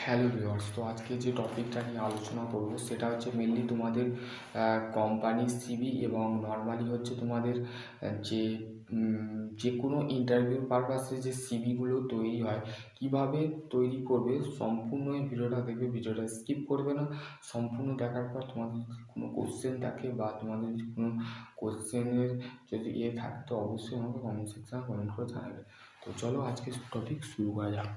Hello viewers, তো আজকে যে টপিকটা নিয়ে আলোচনা করব সেটা হচ্ছে মেনলি তোমাদের কোম্পানির সিভি এবং নর্মালি হচ্ছে তোমাদের যে যে কোনো ইন্টারভিউ পারপাসে যে সিভিগুলো তৈরি হয় কিভাবে তৈরি করবে সম্পূর্ণ এই ভিডিওটা দেখবে, ভিডিওটা স্কিপ করবে না। সম্পূর্ণ দেখার পর তোমাদের কোনো কোশ্চেন থাকে বা তোমাদের কোনো কোশ্চেনের যদি থাকে তো অবশ্যই আমাকে কমেন্ট সেকশনে কমেন্ট করে জানাবে। তো চলো আজকে টপিক শুরু করা যাক।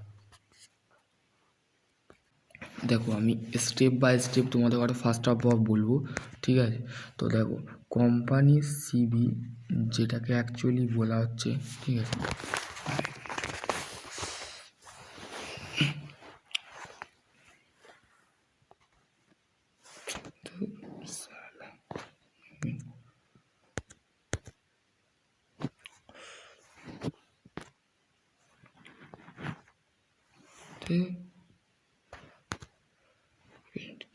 দেখো, আমি স্টেপ বাই স্টেপ তোমাদের কাছে ফার্স্ট অফ অল বলবো, ঠিক আছে? তো দেখো, কোম্পানির সিভি যেটাকে অ্যাকচুয়ালি বলা হচ্ছে, ঠিক আছে?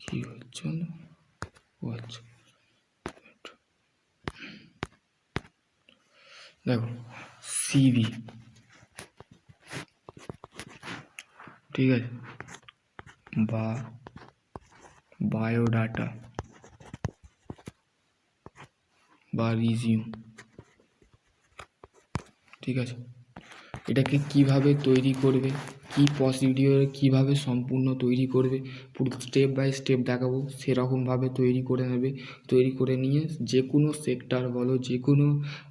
কি হচ্ছে না? আচ্ছা, দেখো সিভি, ঠিক আছে, বা বায়োডাটা বা রিজিউম, ঠিক আছে? এটাকে কিভাবে তৈরি করবে, কি প্রসিডিওর কীভাবে সম্পূর্ণ তৈরি করবে, পুরো স্টেপ বাই স্টেপ দেখাবো। সেরকমভাবে তৈরি করে নেবে। তৈরি করে নিয়ে যে কোনো সেক্টর বলো, যে কোনো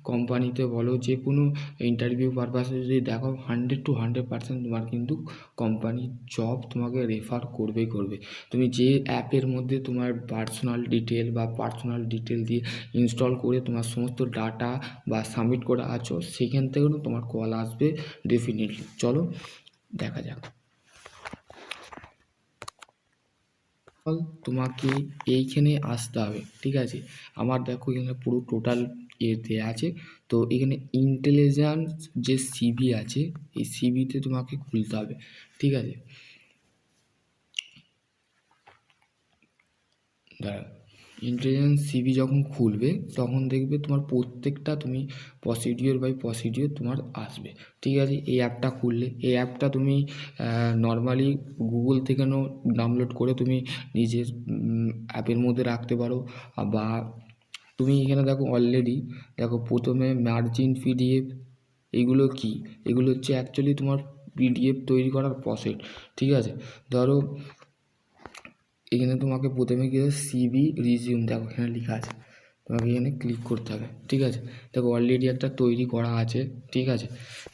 কোম্পানিতে বলো, যে কোনো ইন্টারভিউ পারপাসে যদি দেখো, 100% তোমার কিন্তু কোম্পানির জব তোমাকে রেফার করবেই করবে। তুমি যে অ্যাপের মধ্যে তোমার পার্সোনাল ডিটেল দিয়ে ইনস্টল করে তোমার সমস্ত ডাটা বা সাবমিট করে আছো, সেখান থেকেও তোমার কল আসবে ডেফিনেটলি। চলো দেখা যাক। তোমাকে এইখানে আসতে হবে, ঠিক আছে? আমার দেখো এখানে পুরো টোটাল দেওয়া আছে। তো এখানে ইন্টেলিজেন্স যে সিভি আছে, এই সিভিতে তোমাকে খুলতে হবে, ঠিক আছে? দাঁড়া, ইন্টেলিজেন্স সিভি যখন খুলবে তখন দেখবে তোমার প্রত্যেকটা তুমি প্রসিডিওর বাই প্রসিডিওর তোমার আসবে, ঠিক আছে? এই অ্যাপটা খুললে, এই অ্যাপটা তুমি নর্মালি গুগল থেকেও ডাউনলোড করে তুমি নিজের অ্যাপের মধ্যে রাখতে পারো। বা তুমি এখানে দেখো অলরেডি, দেখো প্রথমে মার্জিন পিডিএফ, এগুলো কি? এগুলো হচ্ছে অ্যাকচুয়ালি তোমার পিডিএফ তৈরি করার প্রসেস, ঠিক আছে? ধরো এখানে তোমাকে প্রথমে কি সিভি রিজিউম, দেখো এখানে লেখা আছে, তোমাকে এখানে ক্লিক করতে হবে, ঠিক আছে? দেখো অলরেডি একটা তৈরি করা আছে, ঠিক আছে?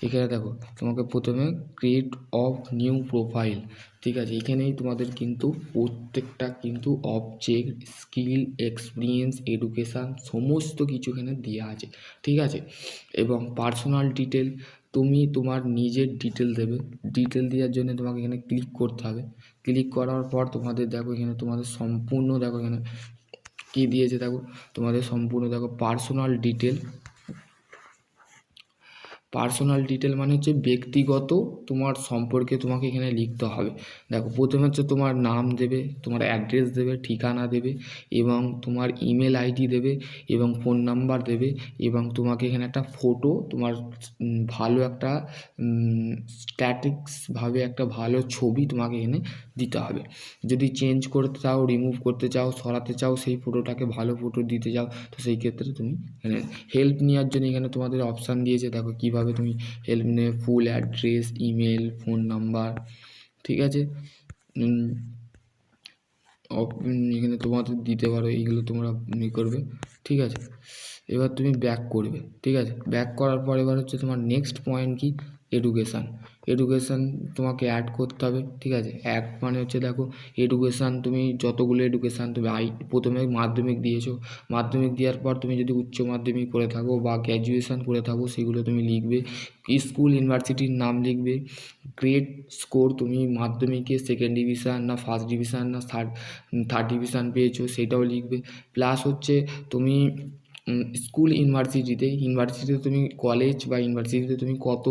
এখানে দেখো তোমাকে প্রথমে ক্রিয়েট অফ নিউ প্রোফাইল, ঠিক আছে? এখানেই তোমাদের কিন্তু প্রত্যেকটা কিন্তু অবজেক্ট, স্কিল, এক্সপিরিয়েন্স, এডুকেশান সমস্ত কিছু এখানে দেওয়া আছে, ঠিক আছে? এবং পার্সোনাল ডিটেল, তুমি তোমার নিজের ডিটেল দেবে। ডিটেল দেওয়ার জন্য তোমাকে এখানে ক্লিক করতে হবে। ক্লিক করার পর তোমাদের দেখো এখানে তোমাদের সম্পূর্ণ, দেখো এখানে কী দিয়েছে, দেখো তোমাদের সম্পূর্ণ, দেখো পার্সোনাল ডিটেল মানে হচ্ছে ব্যক্তিগত তোমার সম্পর্কে তোমাকে এখানে লিখতে হবে। দেখো প্রথমে হচ্ছে তোমার নাম দেবে, তোমার অ্যাড্রেস দেবে, ঠিকানা দেবে, এবং তোমার ইমেল আইডি দেবে, এবং ফোন নাম্বার দেবে, এবং তোমাকে এখানে একটা ফটো, তোমার ভালো একটা স্ট্যাটিক্সভাবে একটা ভালো ছবি তোমাকে এখানে দিতে হবে। যদি চেঞ্জ করতে চাও, রিমুভ করতে চাও, সরাতে চাও সেই ফটোটাকে, ভালো ফটো দিতে চাও, তো সেই ক্ষেত্রে তুমি এখানে হেল্প নেওয়ার জন্য এখানে তোমাদের অপশান দিয়েছে। দেখো কীভাবে তুমি হেল্প নেবে, full address, email, phone number, ঠিক আছে? এখানে তোমাদের দিতে পারো, এইগুলো তোমরা করবে, ঠিক আছে? এবার তুমি ব্যাক করবে, ঠিক আছে? ব্যাক করার পর এবার হচ্ছে তোমার নেক্সট পয়েন্ট কি, এডুকেশান তোমাকে অ্যাড করতে হবে, ঠিক আছে? অ্যাড মানে হচ্ছে দেখো এডুকেশান, তুমি যতগুলো এডুকেশান তুমি প্রথমে মাধ্যমিক দিয়েছো, মাধ্যমিক দেওয়ার পর তুমি যদি উচ্চ মাধ্যমিক করে থাকো বা গ্র্যাজুয়েশান করে থাকো, সেগুলো তুমি লিখবে। স্কুল, ইউনিভার্সিটির নাম লিখবে। গ্রেড স্কোর, তুমি মাধ্যমিকে সেকেন্ড ডিভিশান না ফার্স্ট ডিভিশান না থার্ড ডিভিশান পেয়েছো, সেটাও লিখবে। প্লাস হচ্ছে তুমি স্কুল, ইউনিভার্সিটিতে তুমি কলেজ বা ইউনিভার্সিটিতে তুমি কত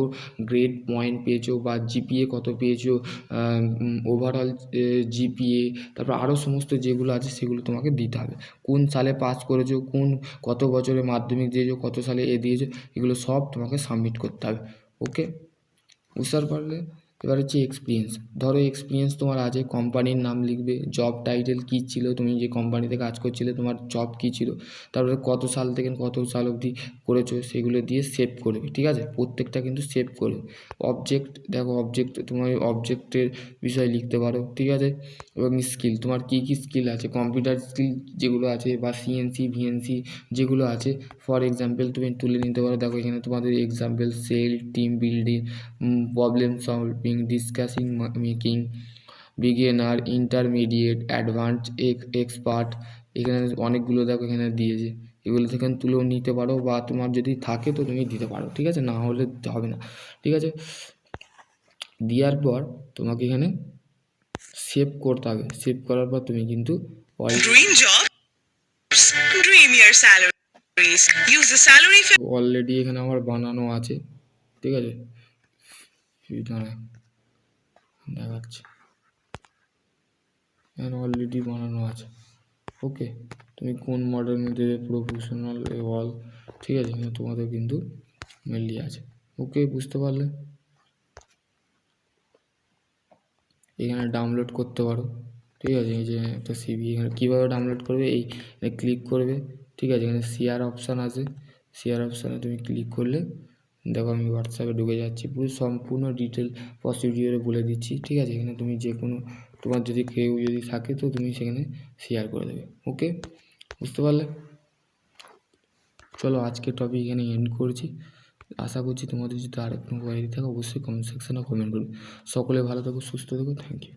গ্রেড পয়েন্ট পেয়েছো বা জিপিএ কত পেয়েছো, ওভারঅল জিপিএ, তারপর আরও সমস্ত যেগুলো আছে সেগুলো তোমাকে দিতে হবে। কোন সালে পাস করেছো, কত বছরে মাধ্যমিক দিয়েছো, কত সালে দিয়েছো, এগুলো সব তোমাকে সাবমিট করতে হবে। ওকে, বুঝতে পারলে? এবার হচ্ছে এক্সপিরিয়েন্স। ধরো এক্সপিরিয়েন্স তোমার আছে, কোম্পানির নাম লিখবে, জব টাইটেল কী ছিল, তুমি যে কোম্পানিতে কাজ করছিলে তোমার জব কী ছিল, তারপরে কত সাল থেকে কত সাল অবধি করেছো সেগুলো দিয়ে সেভ করবে, ঠিক আছে? প্রত্যেকটা কিন্তু সেভ করবে। অবজেক্ট, দেখো অবজেক্ট, তোমার অবজেক্টের বিষয়ে লিখতে পারো, ঠিক আছে? এবং স্কিল, তোমার কী কী স্কিল আছে, কম্পিউটার স্কিল যেগুলো আছে বা সিএনসি ভিএনসি যেগুলো আছে, ফর এক্সাম্পল তুমি তুলে নিতে পারো। দেখো এখানে তোমাদের example sell, team building, problem solving, discussing making, beginner, intermediate, advance, expert, এখানে অনেকগুলো দেখো এখানে দিয়েছে। এগুলো থেকে তুলেও নিতে পারো বা তোমার যদি থাকে তো তুমি দিতে পারো, ঠিক আছে? না হলে হবে না, ঠিক আছে? দেওয়ার পর তোমাকে এখানে সেভ করতে হবে। সেভ করার পর তুমি কিন্তু Dream jobs, dream your salaries. Use the salary already এখানে আমার বানানো আছে, ঠিক আছে? দাঁড়া, দেখাচ্ছি, এখানে অলরেডি বানানো আছে। ওকে, তুমি কোন মডেল নিতে, প্রফেশনাল, অল, ঠিক আছে? এখানে তোমাদের কিন্তু মেনলি আছে। ওকে, বুঝতে পারলে? এখানে ডাউনলোড করতে পারো, ঠিক আছে? এই যে একটা সিভি, এখানে কীভাবে ডাউনলোড করবে, এই ক্লিক করবে, ঠিক আছে? এখানে শেয়ার অপশান আছে, শেয়ার অপশানে তুমি ক্লিক করলে দেখো আমি হোয়াটসঅ্যাপে ঢুকে যাচ্ছি, পুরো সম্পূর্ণ ডিটেল প্রসিডিওরে বলে দিচ্ছি, ঠিক আছে? এখানে তুমি যে কোনো, তোমার যদি কেউ যদি থাকে তো তুমি সেখানে শেয়ার করে দেবে। ওকে, বুঝতে পারলে? চলো আজকের টপিক এখানে এন্ড করছি। আশা করছি তোমাদের যদি আরও কোনো কোয়ারি থাকে অবশ্যই কমেন্ট সেকশনে কমেন্ট করবে। সকলে ভালো থাকো, সুস্থ থাকো, থ্যাংক ইউ।